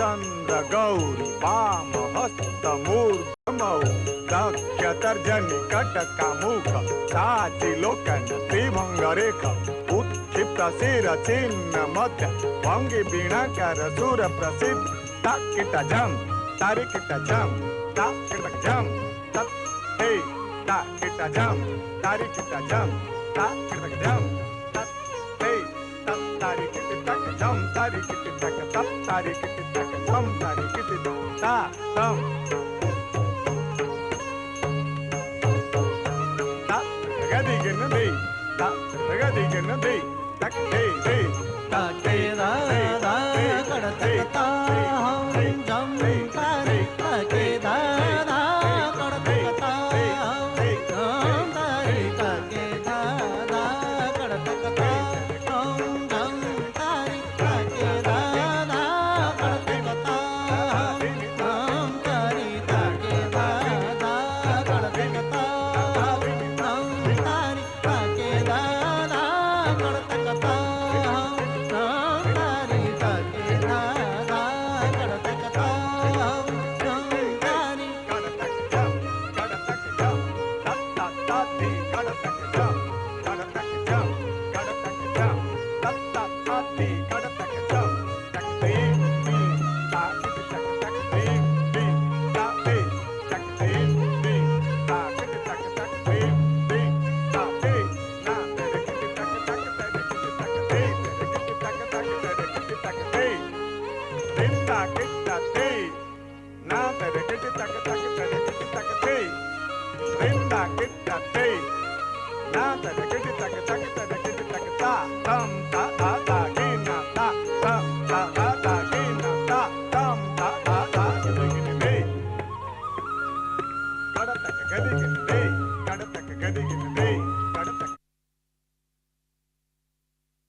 चंद्र गौरी वाम हस्त मूर्धमौ दक्ष तर्जनी कटका मुख साची लोकन त्रिभंग रेख उत्क्षिप्त शिर चिन्ह मध्य भंगी बीणाकार सुर प्रसिद्ध ताकिट जम तारिकिट जम ताकिट जम तत् हे ताकिट जम तारिकिट जम ताकिट जम तत् हे तत् तारिकिट तक जम तारिकिट तक तत् तारिकिट तक जम तारिकिट ता तम ता गदी गन दे तक दे ताके दा दा कड़तक ता हम जम तारे ताके दा दा कड़तक ता हम तारे ताके दा दा कड़तक ता हम जम तारे ताके दा दा कड़तक ता हम तारे ताके दा दा कड़तक ता हम तारे ताके दा दा कड़तक ता हम तारे ताके दा दा कड़तक ता किट्टा ते ना तेरे किट्टी तक तक तेरे किट्टी तक ते रिंदा किट्टा ते ना तेरे किट्टी तक